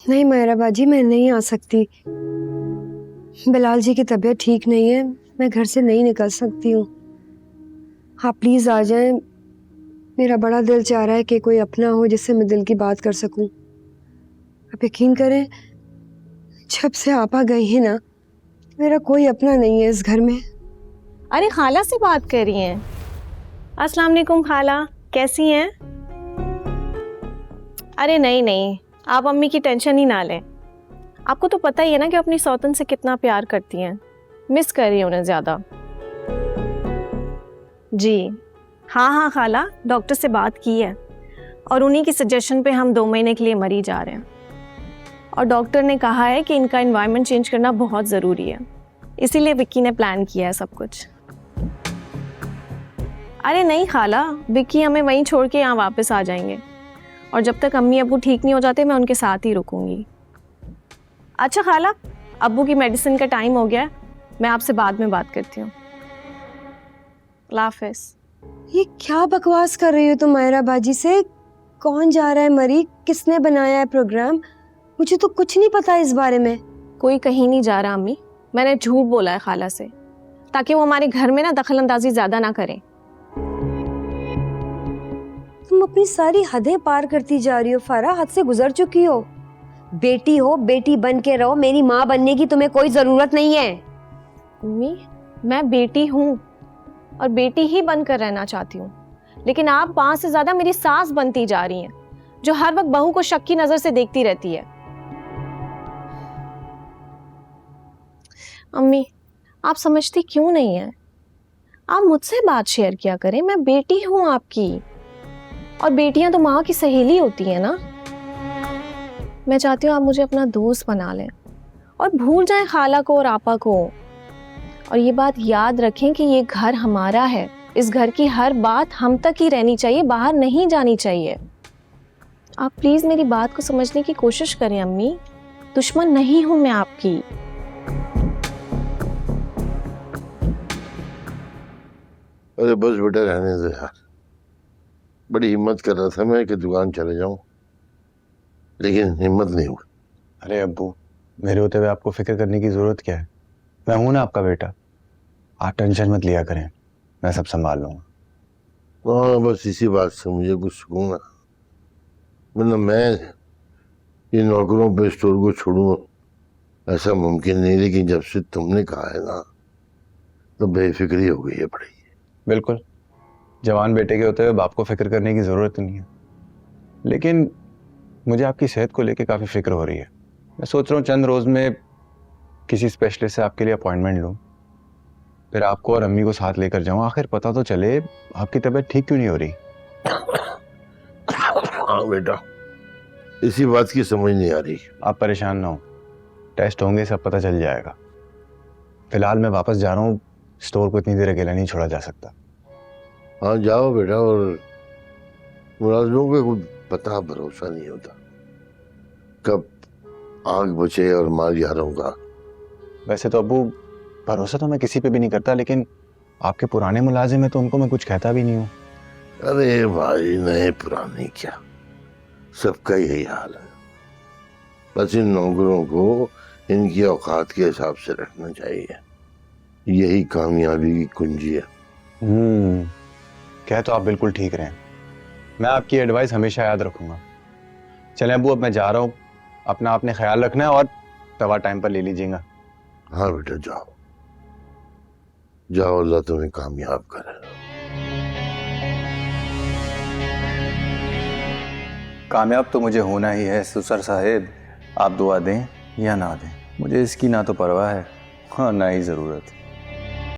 नहीं मायरा बाजी, मैं नहीं आ सकती। बिलाल जी की तबीयत ठीक नहीं है, मैं घर से नहीं निकल सकती हूँ। आप प्लीज आ जाएं। मेरा बड़ा दिल चाह रहा है कि कोई अपना हो जिससे मैं दिल की बात कर सकूं। आप यकीन करें, जब से आपा गई है ना, मेरा कोई अपना नहीं है इस घर में। अरे खाला से बात कर रही हैं? अस्सलाम वालेकुम खाला, कैसी हैं? अरे नहीं नहीं, आप अम्मी की टेंशन ही ना लें। आपको तो पता ही है ना कि अपनी सौतन से कितना प्यार करती हैं। मिस कर रही हैं उन्हें ज़्यादा। जी हाँ हाँ खाला, डॉक्टर से बात की है और उन्हीं की सजेशन पे हम 2 महीने के लिए मरी जा रहे हैं। और डॉक्टर ने कहा है कि इनका एनवायरनमेंट चेंज करना बहुत ज़रूरी है, इसीलिए विक्की ने प्लान किया है सब कुछ। अरे नहीं खाला, विक्की हमें वहीं छोड़ के यहाँ वापस आ जाएंगे और जब तक अम्मी अब्बू ठीक नहीं हो जाते मैं उनके साथ ही रुकूंगी। अच्छा खाला, अब्बू की मेडिसिन का टाइम हो गया है, मैं आपसे बाद में बात करती हूँ। अल्लाह हाफ़िज़। ये क्या बकवास कर रही हो तुम मायरा बाजी से? कौन जा रहा है मरी? किसने बनाया है प्रोग्राम? मुझे तो कुछ नहीं पता इस बारे में। कोई कहीं नहीं जा रहा अम्मी, मैंने झूठ बोला है खाला से ताकि वो हमारे घर में ना दखल अंदाजी ज़्यादा ना करें। तुम अपनी सारी हदें पार करती जा रही हो फारा, हद से गुजर चुकी हो। बेटी हो, बेटी बन के रहो, मेरी माँ बनने की तुम्हें कोई जरूरत नहीं है। अम्मी, मैं बेटी हूँ और बेटी ही बनकर रहना चाहती हूँ, लेकिन आप माँ से ज्यादा मेरी सास बनती जा रही हैं, जो हर वक्त बहू को शक की नजर से देखती रहती है। अम्मी, आप समझती क्यों नहीं है? आप मुझसे बात शेयर किया करें, मैं बेटी हूँ आपकी और बेटियां तो माँ की सहेली होती है ना। मैं चाहती हूँ आप मुझे अपना दोस्त बना लें और भूल जाएं खाला को और आपा को। और ये बात याद रखें कि ये घर हमारा है, इस घर की हर बात हम तक ही रहनी चाहिए, बाहर नहीं जानी चाहिए। आप प्लीज मेरी बात को समझने की कोशिश करें अम्मी, दुश्मन नहीं हूं मैं आपकी। अरे बस बेटा रहने दो यार, बड़ी हिम्मत कर रहा था मैं कि दुकान चले जाऊं, लेकिन हिम्मत नहीं हुई। अरे अब्बू, मेरे होते हुए आपको फिक्र करने की जरूरत क्या है? मैं हूं ना आपका बेटा, आप टेंशन मत लिया करें, मैं सब संभाल लूंगा। हाँ बस इसी बात से मुझे कुछ सुकून है, वरना मैं ये नौकरों पे स्टोर को छोड़ूं ऐसा मुमकिन नहीं। लेकिन जब से तुमने कहा है ना, तो बेफिक्री हो गई है बड़ी। बिल्कुल, जवान बेटे के होते हुए बाप को फिक्र करने की जरूरत नहीं है, लेकिन मुझे आपकी सेहत को लेकर काफी फिक्र हो रही है। मैं सोच रहा हूँ चंद रोज में किसी स्पेशलिस्ट से आपके लिए अपॉइंटमेंट लूँ, फिर आपको और अम्मी को साथ लेकर जाऊं, आखिर पता तो चले आपकी तबीयत ठीक क्यों नहीं हो रही। हाँ बेटा, इसी बात की समझ नहीं आ रही। आप परेशान ना हो, टेस्ट होंगे, सब पता चल जाएगा। फिलहाल मैं वापस जा रहा हूँ, स्टोर को इतनी देर अकेला नहीं छोड़ा जा सकता। हाँ जाओ बेटा, और मुलाजमों को कुछ पता भरोसा नहीं होता, कब आग बचे और माल यारों का। वैसे तो अब्बू भरोसा तो मैं किसी पे भी नहीं करता, लेकिन आपके पुराने मुलाजिम हैं तो उनको मैं कुछ कहता भी नहीं हूँ। अरे भाई, नए पुराने क्या, सबका यही हाल है। बस इन नौकरों को इनकी औकात के हिसाब से रखना चाहिए, यही कामयाबी की कुंजी है। कह तो आप बिल्कुल ठीक रहे हैं, मैं आपकी एडवाइस हमेशा याद रखूंगा। चलें अब्बू, अब मैं जा रहा हूँ, अपना आपने ख्याल रखना है और दवा टाइम पर ले लीजिएगा। हाँ बेटा जाओ जाओ, अल्लाह तुम्हें कामयाब करे। कामयाब तो मुझे होना ही है सुसर साहेब, आप दुआ दें या ना दें, मुझे इसकी ना तो परवाह है और ना ही ज़रूरत।